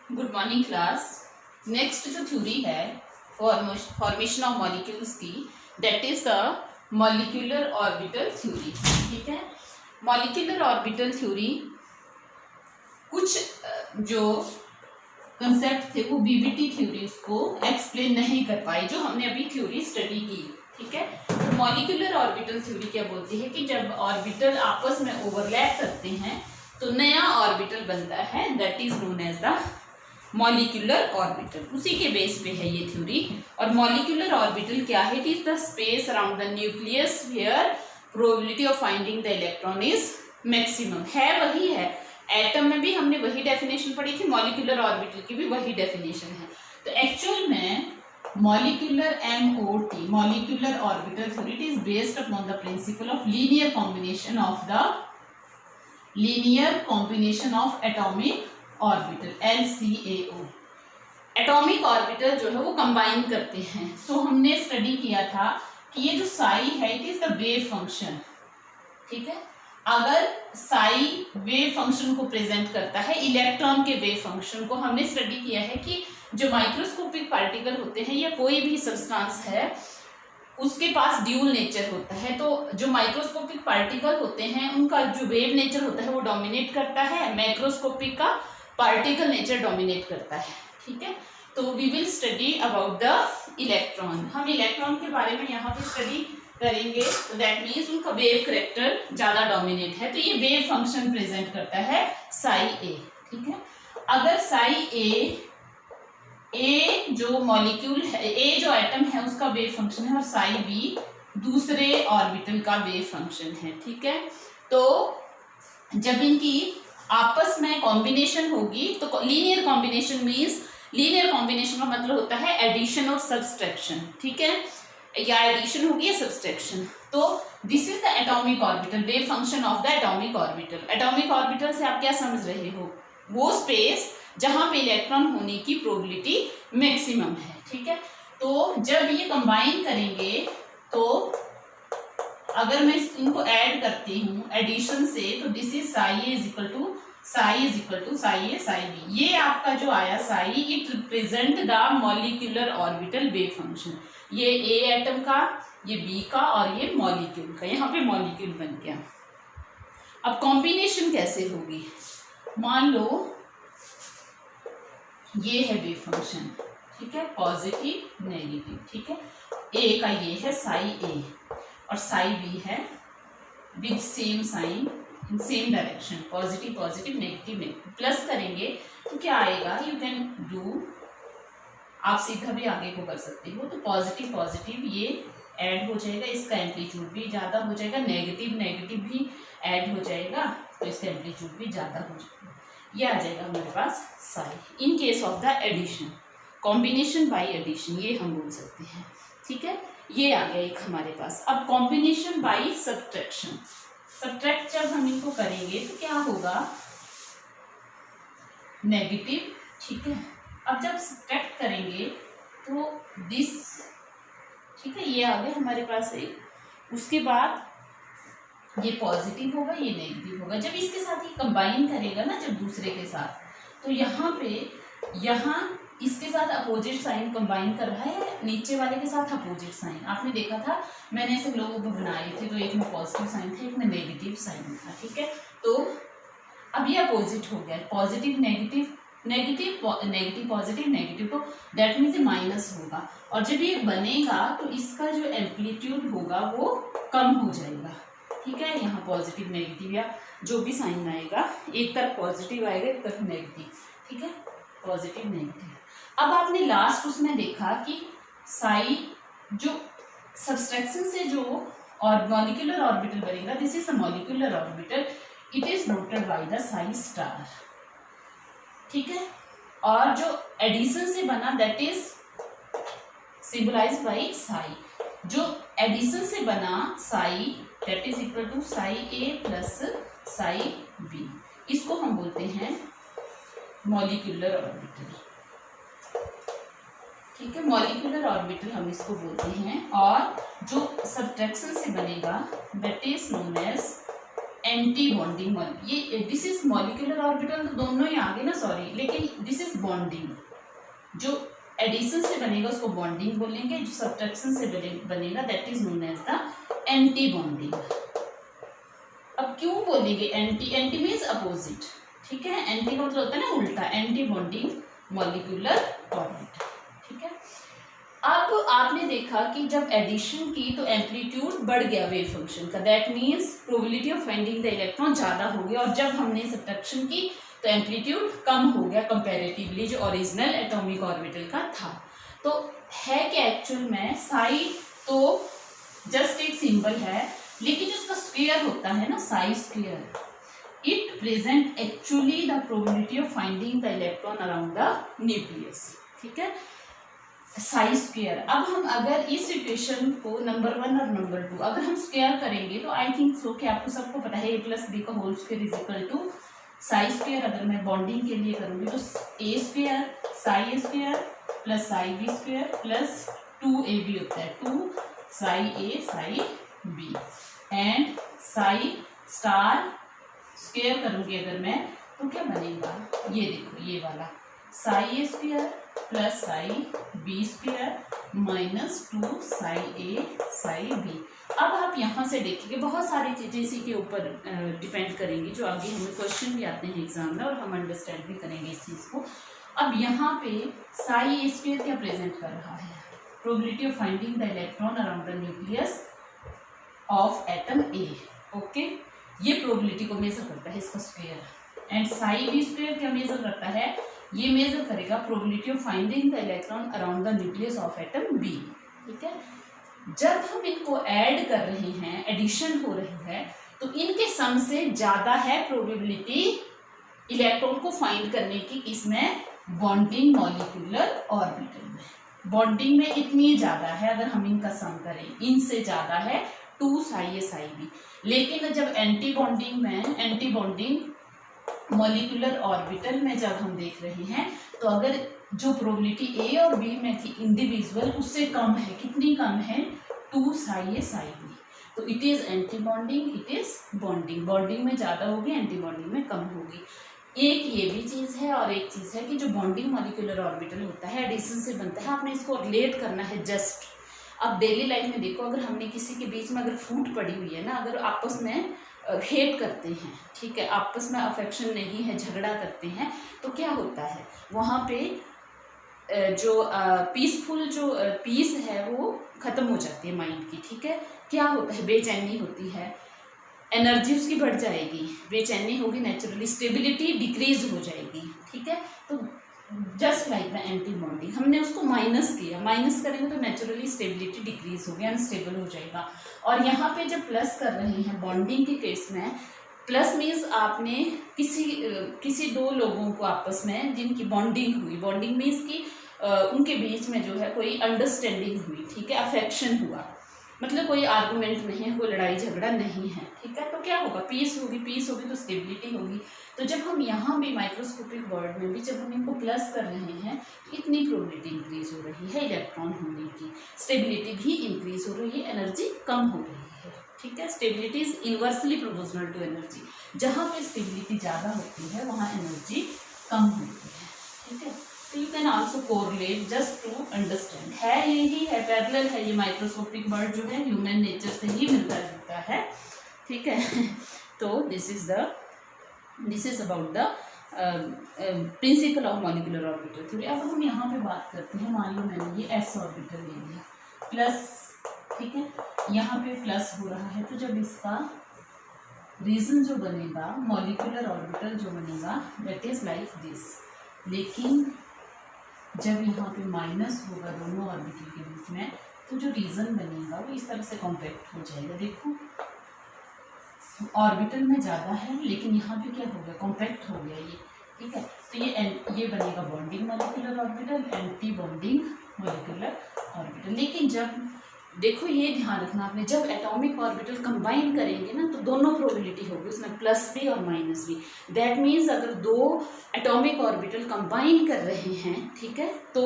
Good morning class. Next जो theory है formation of molecules की, that is the molecular orbital theory. ठीक है, मॉलिक्यूलर ऑर्बिटल थ्योरी कुछ जो कंसेप्ट थे वो बीबीटी थ्योरी उसको एक्सप्लेन नहीं कर पाई, जो हमने अभी थ्योरी स्टडी की। ठीक है, तो मॉलिक्यूलर ऑर्बिटल थ्योरी क्या बोलती है कि जब ऑर्बिटल आपस में ओवरलैप करते हैं तो नया ऑर्बिटल बनता है, that is known as the molecular orbital. उसी के बेस पे है ये थ्योरी। और मॉलिक्यूलर ऑर्बिटल क्या है? It is the space around the nucleus where probability of finding the electron is maximum. है वही है, एटम में भी हमने वही डेफिनेशन पढ़ी थी, मॉलिक्यूलर ऑर्बिटल की भी वही डेफिनेशन है। तो एक्चुअल में molecular MOT molecular orbital theory it is based upon the principle of linear combination of atomic orbital LCAO। Atomic orbital जो है वो कंबाइन करते हैं। तो हमने स्टडी किया था कि ये जो साई है it is the wave function. ठीक है, अगर साई वेव फंक्शन को प्रेजेंट करता है, इलेक्ट्रॉन के वेव फंक्शन को, हमने स्टडी किया है कि जो माइक्रोस्कोपिक पार्टिकल होते हैं या कोई भी सब्सटेंस है उसके पास ड्यूल नेचर होता है। तो जो माइक्रोस्कोपिक पार्टिकल होते हैं उनका जो वेव नेचर होता है वो डोमिनेट करता है, मैक्रोस्कोपिक का पार्टिकल नेचर डोमिनेट करता है। ठीक है, तो we will study about the electron. हम इलेक्ट्रॉन के बारे में यहाँ पे स्टडी करेंगे। तो दैट मीन्स उनका वेव करेक्टर ज्यादा डोमिनेट है, तो ये वेव फंक्शन प्रेजेंट करता है साई ए। ठीक है, अगर साई ए जो मॉलिक्यूल है, ए जो एटम है उसका वेव फंक्शन है और साई बी दूसरे ऑर्बिटल का वेव फंक्शन है। ठीक है, तो जब इनकी आपस में कॉम्बिनेशन होगी तो linear combination means, linear combination का मतलब होता है एडिशन और सब्सट्रैक्शन। ठीक है, या एडिशन होगी या सब्सट्रैक्शन। तो this is the atomic orbital, wave function of the atomic orbital. Atomic orbital से आप क्या समझ रहे हो? वो स्पेस जहां पे इलेक्ट्रॉन होने की प्रोबेबिलिटी मैक्सिमम है। ठीक है, तो जब ये कंबाइन करेंगे तो अगर मैं इनको ऐड करती हूँ एडिशन से, तो this is psi A is equal to psi A psi B. ये आपका जो आया psi, it represent the molecular orbital wave function. ये ए एटम का, ये बी का और ये मॉलिक्यूल का, यहाँ पे मॉलिक्यूल बन गया। अब कॉम्बिनेशन कैसे होगी? मान लो ये है वेव फंक्शन, ठीक है, पॉजिटिव नेगेटिव। ठीक है, ए का ये है साई ए और साई बी है with same sign in same direction, positive positive negative negative. Plus करेंगे तो क्या आएगा? यू कैन डू, आप सीधा भी आगे को कर सकते हो। तो पॉजिटिव पॉजिटिव ये ऐड हो जाएगा, इसका एम्पलीट्यूड भी ज़्यादा हो जाएगा, नेगेटिव नेगेटिव भी ऐड हो जाएगा तो इसका एम्पलीट्यूड भी ज़्यादा हो जाएगा। ये आ जाएगा हमारे पास साई। In case of the addition, combination by addition ये हम बोल सकते हैं। ठीक है, ये आ गया एक हमारे पास। अब कॉम्बिनेशन बाय सब्ट्रैक्शन, सब्ट्रैक्ट जब हम इनको करेंगे तो क्या होगा? नेगेटिव। ठीक है, अब जब सब्ट्रैक्ट करेंगे तो दिस, ठीक है, ये आ गया हमारे पास एक। उसके बाद ये पॉजिटिव होगा, ये नेगेटिव होगा। जब इसके साथ ये कंबाइन करेगा ना, जब दूसरे के साथ, तो यहाँ पे, यहाँ इसके साथ अपोजिट साइन कंबाइन कर रहा है, नीचे वाले के साथ अपोजिट साइन। आपने देखा था मैंने ऐसे लोगों को बनाए थे, तो एक में पॉजिटिव साइन था, एक में नेगेटिव साइन था। ठीक है, तो अब ये अपोजिट हो गया, positive negative negative negative positive negative, तो दैट मीन्स ये माइनस होगा। और जब ये बनेगा तो इसका जो एम्पलीट्यूड होगा वो कम हो जाएगा। ठीक है, यहाँ पॉजिटिव नेगेटिव या जो भी साइन आएगा, एक तरफ पॉजिटिव आएगा एक तरफ नेगेटिव। ठीक है, पॉजिटिव नेगेटिव। अब आपने लास्ट उसमें देखा कि साई जो सब्सट्रैक्शन से जो और मॉलिक्यूलर ऑर्बिटल बनेगा, this is a molecular orbital, it is noted by the psi star. ठीक है, और जो एडिशन से बना that is symbolized by psi. जो एडिशन से बना psi that is equal to psi A plus psi B, इसको हम बोलते हैं मॉलिक्यूलर ऑर्बिटल। ठीक है, मॉलिक्यूलर ऑर्बिटल हम इसको बोलते हैं। और जो सब्ट्रैक्शन से बनेगा that is known as anti bonding. ये दिस इज मॉलिक्यूलर ऑर्बिटल, तो दोनों ही आ गए ना, सॉरी, लेकिन दिस इज बॉन्डिंग। जो एडिशन से बनेगा उसको बॉन्डिंग बोलेंगे, जो सब्ट्रैक्शन से बनेगा that is known as the anti bonding. अब क्यों बोलेंगे एंटी? एंटी मीन्स अपोजिट, ठीक है। एंटी का मतलब होता है ना उल्टा, एंटी बॉन्डिंग मॉलिक्यूलर ऑर्बिटल, ठीक है। अब आपने देखा कि जब एडिशन की तो एम्पलीट्यूड बढ़ गया वेव फंक्शन का, that means probability of finding the electron ज़्यादा हो गया, और जब हमने सब्ट्रैक्शन की तो एम्पलीट्यूड कम हो गया कंपैरेटिवली जो ओरिजिनल एटॉमिक ऑर्बिटल का था। तो है कि एक्चुअल में साई तो जस्ट एक सिंबल है, लेकिन उसका स्क्वायर होता है ना, Sai square, it present actually the probability of finding the electron around the nucleus, ठीक है, साई स्क्वायर। अब हम अगर इस इक्वेशन को नंबर 1 और नंबर 2 अगर हम स्क्वायर करेंगे तो आई थिंक सो कि आपको सबको पता है a + b का whole square is equal to psi square. अगर मैं बॉन्डिंग के लिए करूँगी तो a square psi square plus psi B square plus 2ab होता है 2 psi a psi b and psi star square करूँगी अगर मैं तो क्या बनेगा, ये देखो ये वाला psi a square plus psi B square minus 2 psi a psi b। अब आप यहाँ से देखिए बहुत सारी चीज़ें इसी के ऊपर डिपेंड करेंगी जो आगे हमें क्वेश्चन भी आते हैं एग्जाम में, और हम अंडरस्टैंड भी करेंगे इस चीज़ को। अब यहाँ पे साई a स्क्वायर क्या प्रेजेंट कर रहा है, probability of finding the electron around the nucleus of atom A, okay, ये प्रोबेबिलिटी को मेजर करता है इसका square. And psi B square क्या मेजर करता है, ये मेजर करेगा probability of finding the electron around the nucleus of atom B, ठीक है। जब हम इनको ऐड कर रहे हैं, एडिशन हो रही है, तो इनके सम से ज़्यादा है प्रोबेबिलिटी इलेक्ट्रॉन को फाइंड करने की, इसमें बॉन्डिंग मॉलिक्यूलर ऑर्बिटल में। बॉन्डिंग में इतनी ज़्यादा है, अगर हम इनका सम करें इनसे ज़्यादा है 2 साई ए साई बी। लेकिन जब एंटी बॉन्डिंग में, एंटी बॉन्डिंग मॉलिक्यूलर ऑर्बिटल में जब हम देख रहे हैं तो अगर जो प्रोबेबिलिटी ए और बी में थी इंडिविजुअल उससे कम है, कितनी कम है 2 साई ए साई बी, तो it is anti bonding, it is bonding. Bonding में ज़्यादा होगी, एंटी बॉन्डिंग में कम होगी। एक ये भी चीज़ है, और एक चीज़ है कि जो बॉन्डिंग मॉलिक्यूलर ऑर्बिटल होता है एडिशन से बनता है, आपने इसको रिलेट करना है जस्ट। अब डेली लाइफ में देखो, अगर हमने किसी के बीच में अगर फूट पड़ी हुई है ना, अगर आपस में हेट करते हैं, ठीक है, आपस में अफेक्शन नहीं है, झगड़ा करते हैं, तो क्या होता है वहाँ पे जो पीसफुल जो पीस है वो ख़त्म हो जाती है माइंड की, ठीक है। क्या होता है, बेचैनी होती है, एनर्जी उसकी बढ़ जाएगी, बेचैनी होगी, नेचुरली स्टेबिलिटी डिक्रीज हो जाएगी, ठीक है। तो just like the anti bonding हमने उसको माइनस किया, माइनस करेंगे तो नेचुरली स्टेबिलिटी डिक्रीज होगी, अनस्टेबल हो जाएगा। और यहाँ पे जब प्लस कर रहे हैं बॉन्डिंग के केस में, प्लस मीन्स आपने किसी 2 लोगों को आपस में जिनकी बॉन्डिंग हुई, बॉन्डिंग मीन्स की उनके बीच में जो है कोई अंडरस्टैंडिंग हुई, ठीक है, अफेक्शन हुआ, मतलब कोई आर्गूमेंट नहीं है, कोई लड़ाई झगड़ा नहीं है, ठीक है। तो क्या होगा, पीस होगी, पीस होगी तो स्टेबिलिटी होगी। तो जब हम यहाँ भी माइक्रोस्कोपिक वर्ड में भी जब हम इनको प्लस कर रहे हैं तो इतनी प्रोबेबिलिटी इंक्रीज हो रही है इलेक्ट्रॉन होने की, स्टेबिलिटी भी इंक्रीज हो रही है, एनर्जी कम हो रही है, ठीक है। Stability is inversely proportional to energy, जहाँ पे स्टेबिलिटी ज़्यादा होती है वहाँ एनर्जी कम होती है, ठीक है। तो you can also correlate just to understand, है यही है, पैरेलल है, ये माइक्रोस्कोपिक वर्ड जो है ह्यूमन नेचर से ही मिलता जुलता है, ठीक है। तो this is about the principle of molecular orbital theory. अब हम यहाँ पे बात करते हैं, मान लो मैंने ये एस ऑर्बिटल ले लिया प्लस, ठीक है, यहाँ पे प्लस हो रहा है, तो जब इसका रीजन जो बनेगा मॉलिक्यूलर ऑर्बिटल जो बनेगा दैट इज लाइक दिस, लेकिन जब यहाँ पे माइनस होगा दोनों ऑर्बिटल के बीच में तो जो रीजन बनेगा वो इस तरह से कॉम्पैक्ट हो जाएगा। देखो ऑर्बिटल में ज़्यादा है लेकिन यहाँ पे क्या हो गया, कॉम्पैक्ट हो गया ये, ठीक है। तो ये बनेगा bonding molecular orbital, anti bonding molecular orbital. लेकिन जब देखो ये ध्यान रखना आपने, जब एटॉमिक ऑर्बिटल कंबाइन करेंगे ना तो दोनों प्रोबेबिलिटी होगी उसमें, प्लस भी और माइनस भी। दैट मीन्स अगर 2 एटॉमिक ऑर्बिटल कंबाइन कर रहे हैं, ठीक है, तो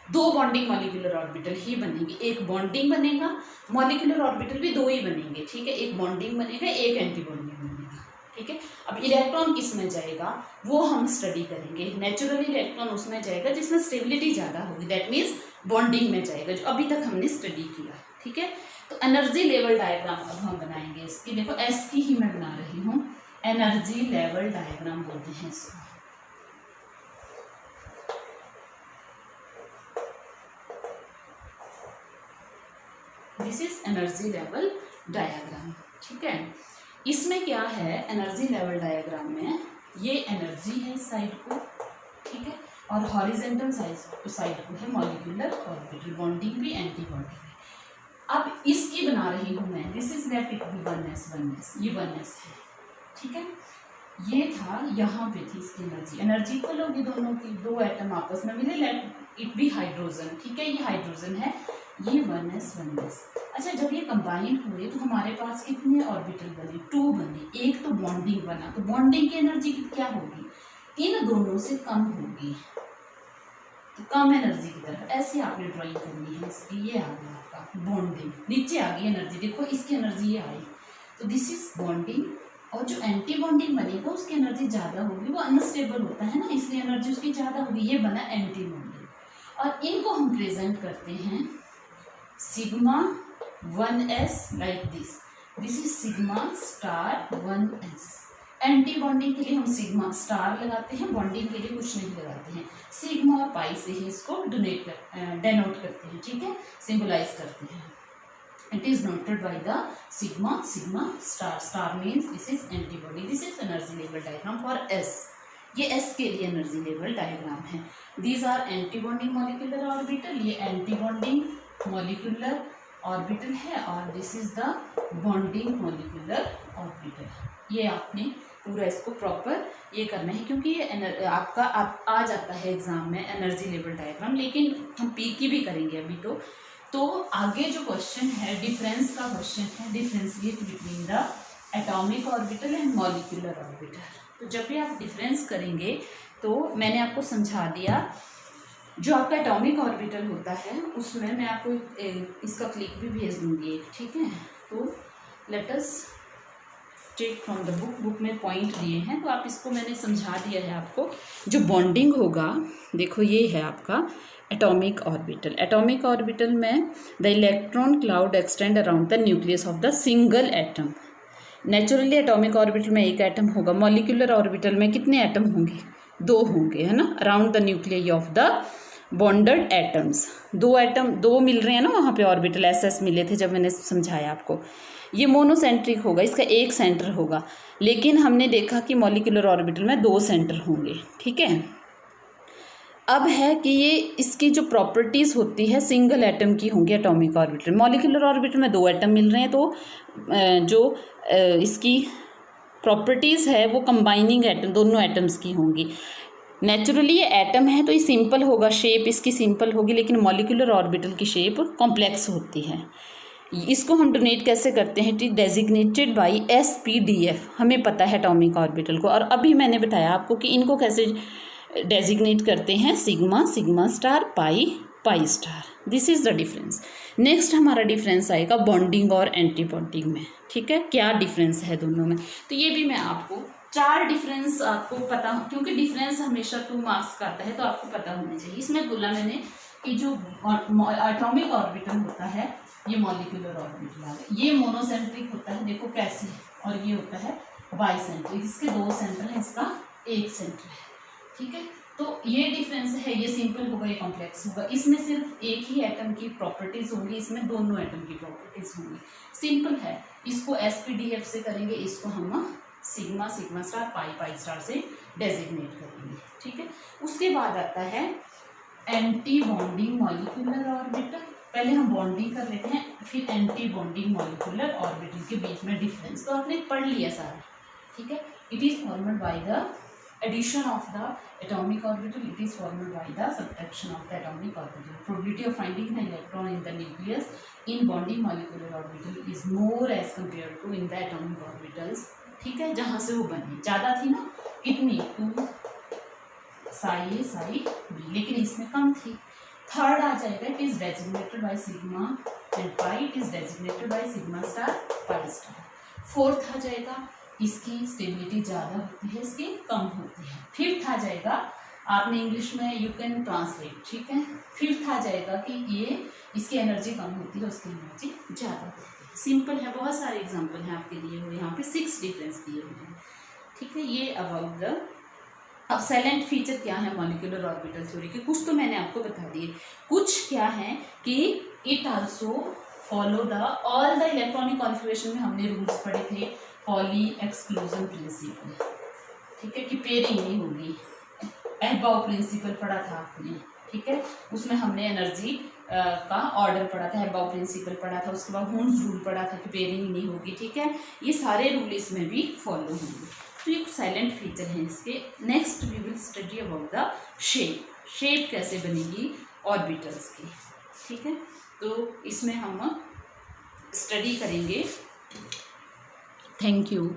2 बॉन्डिंग मॉलिक्यूलर ऑर्बिटल ही बनेंगे, एक बॉन्डिंग बनेगा, मॉलिक्यूलर ऑर्बिटल भी 2 ही बनेंगे, ठीक है, एक बॉन्डिंग बनेगा, एक एंटी बॉन्डिंग बनेगा, ठीक है। अब इलेक्ट्रॉन किस में जाएगा वो हम स्टडी करेंगे। नेचुरली इलेक्ट्रॉन उसमें जाएगा जिसमें स्टेबिलिटी ज़्यादा होगी, दैट मीन्स बॉन्डिंग में जाएगा, जो अभी तक हमने स्टडी किया। ठीक है, तो एनर्जी लेवल डायग्राम अब हम बनाएंगे इसकी। देखो एस की ही मैं बना रही हूँ, एनर्जी लेवल डायग्राम बोलते हैं इसको। This is energy level diagram. ठीक है, इसमें क्या है एनर्जी लेवल डायग्राम में, ये एनर्जी है इस साइड को, ठीक है, और हॉरिजेंटल साइड को है मॉलिक्यूलर ऑर्बिटल, बॉन्डिंग भी एंटी बॉन्डिंग भी। अब इसकी बना रही हूँ मैं, this is let it be 1s, ये 1s है। ठीक है, ये था, यहाँ पे थी इसकी एनर्जी, एनर्जी इक्वल होगी दोनों की, दो एटम आपस में मिले, लेट इट बी हाइड्रोजन। ठीक है, ये हाइड्रोजन है, ये 1s। अच्छा, जब ये कंबाइन हुए तो हमारे पास कितने ऑर्बिटल बने, 2 बने, एक तो बॉन्डिंग बना, तो बॉन्डिंग की एनर्जी क्या होगी, इन दोनों से कम होगी, तो कम एनर्जी की तरफ ऐसे आपने ड्राइंग करनी है इसकी। ये आ गया आपका बॉन्डिंग, नीचे आ गई एनर्जी, देखो इसकी एनर्जी ये आई, तो दिस इज बॉन्डिंग। और जो एंटी बॉन्डिंग बनेगा उसकी एनर्जी ज़्यादा होगी, वो अनस्टेबल होता है ना, इसलिए एनर्जी उसकी ज़्यादा होगी, ये बना एंटी बॉन्डिंग। और इनको हम प्रेजेंट करते हैं sigma 1s like this is sigma star 1s। Anti bonding के लिए हम सिग्मा स्टार लगाते हैं, बॉन्डिंग के लिए कुछ नहीं लगाते हैं, सिग्मा और पाई से ही इसको डेनोट करते हैं। ठीक है, सिंबलाइज करते हैं। It is noted by the sigma star means this is antibody, this is energy level diagram for S। ये S के लिए एनर्जी लेवल डायग्राम है। These are antibonding molecular orbital, ये antibonding molecular orbital है, और this is the bonding molecular orbital। ये आपने पूरा इसको प्रॉपर ये करना है, क्योंकि ये आपका आ जाता है एग्जाम में एनर्जी लेवल डायग्राम, लेकिन हम पी की भी करेंगे अभी। तो आगे जो क्वेश्चन है डिफरेंस का क्वेश्चन है, differentiate between the atomic orbital and molecular orbital. तो जब भी आप डिफरेंस करेंगे तो मैंने आपको समझा दिया, जो आपका एटॉमिक ऑर्बिटल होता है उसमें मैं आपको इसका क्लिक भी भेज दूंगी। ठीक है, तो let us take from the book में पॉइंट दिए हैं, तो आप इसको मैंने समझा दिया है आपको। जो बॉन्डिंग होगा, देखो ये है आपका एटॉमिक ऑर्बिटल। एटॉमिक ऑर्बिटल में the electron cloud extend around the nucleus of the single atom. Naturally atomic orbital में एक एटम होगा, मॉलिक्यूलर ऑर्बिटल में कितने एटम होंगे, 2 होंगे, है ना, around the nucleus of the bonded atoms. 2 atom, 2 मिल रहे हैं ना वहाँ पे ऑर्बिटल, एस मिले थे जब मैंने समझाया आपको। ये मोनोसेंट्रिक होगा, इसका एक सेंटर होगा, लेकिन हमने देखा कि मॉलिक्यूलर ऑर्बिटल में 2 सेंटर होंगे। ठीक है, अब है कि ये इसकी जो प्रॉपर्टीज़ होती है सिंगल एटम की होंगी एटॉमिक ऑर्बिटल। मॉलिक्यूलर ऑर्बिटल में 2 एटम मिल रहे हैं, तो जो इसकी प्रॉपर्टीज़ है वो कंबाइनिंग एटम, दोनों एटम्स की होंगी। नेचुरली ये एटम है तो ये सिंपल होगा, शेप इसकी सिंपल होगी, लेकिन मॉलिक्यूलर ऑर्बिटल की शेप कॉम्प्लेक्स होती है। इसको हम डोनेट कैसे करते हैं, डेजिग्नेटेड बाई SPDF, हमें पता है एटॉमिक ऑर्बिटल को। और अभी मैंने बताया आपको कि इनको कैसे डेजिग्नेट करते हैं, sigma star, pi star. This is the difference. Next हमारा डिफरेंस आएगा बॉन्डिंग और एंटी बॉन्डिंग में। ठीक है, क्या डिफरेंस है दोनों में, तो ये भी मैं आपको 4 डिफरेंस आपको पता, क्योंकि डिफरेंस हमेशा 2 मार्क्स का आता है तो आपको पता होना चाहिए। इसमें बोला मैंने कि जो एटॉमिक ऑर्बिटल होता है ये मॉलिक्यूलर ऑर्बिटल आ गया, ये मोनोसेंट्रिक होता है, देखो कैसे, और ये होता है बाइसेंट्रिक, इसके 2 सेंटर है, इसका 1 सेंटर है। ठीक है, तो ये डिफरेंस है, ये सिंपल होगा, ये कॉम्प्लेक्स होगा। इसमें सिर्फ एक ही एटम की प्रॉपर्टीज होंगी, इसमें दोनों एटम की प्रॉपर्टीज होंगी। सिंपल है, इसको SPDF से करेंगे, इसको हम सिग्मा स्टार, पाई स्टार से डेजिग्नेट करेंगे। ठीक है, उसके बाद आता है एंटी बॉन्डिंग मॉलिक्यूलर ऑर्बिटल। पहले हम बॉन्डिंग कर लेते हैं, फिर एंटी बॉन्डिंग मॉलिक्यूलर ऑर्बिटल के बीच में डिफरेंस तो आपने पढ़ लिया सारा। ठीक है, it is formed by the addition of the atomic orbital, it is formed by the subtraction of the atomic orbital. Probability of finding the electron in the nucleus in bonding molecular orbital is more as compared to in the atomic orbitals। ठीक है, जहाँ से वो बनी ज़्यादा थी ना, कितनी 2 साई बी, लेकिन इसमें कम थी। थर्ड आ जाएगा, it is designated by sigma and pi, it is designated by sigma star, pi star. Fourth आ जाएगा इसकी स्टेबिलिटी ज़्यादा होती है, इसकी कम होती है। फिफ्थ आ जाएगा, आपने इंग्लिश में यू कैन ट्रांसलेट, ठीक है। फिफ्थ आ जाएगा कि ये इसकी एनर्जी कम होती है, उसकी एनर्जी ज़्यादा होती है। सिंपल है, बहुत सारे एग्जाम्पल हैं आपके दिए हुए, यहाँ पे 6 डिफरेंस दिए हुए हैं, ठीक है। ये अबाउट द, अब साइलेंट फीचर क्या है मॉलिक्यूलर ऑर्बिटल थ्योरी के, कुछ तो मैंने आपको बता दिए, कुछ क्या है कि it also follow the all the electronic configuration में हमने रूल्स पढ़े थे, पॉली एक्सक्लूजन प्रिंसिपल, ठीक है, कि पेयरिंग नहीं होगी। एहबाउ प्रिंसिपल पढ़ा था आपने, ठीक है, उसमें हमने एनर्जी का ऑर्डर पढ़ा था, एहबाउ प्रिंसिपल पढ़ा था, उसके बाद हुन्स रूल पढ़ा था कि पेयरिंग नहीं होगी, ठीक है। ये सारे रूल इसमें भी फॉलो होंगे। तो ये साइलेंट फीचर हैं इसके। Next we will study about the shape, shape कैसे बनेगी ऑर्बिटल्स की, ठीक है। तो इसमें हम स्टडी करेंगे। Thank you.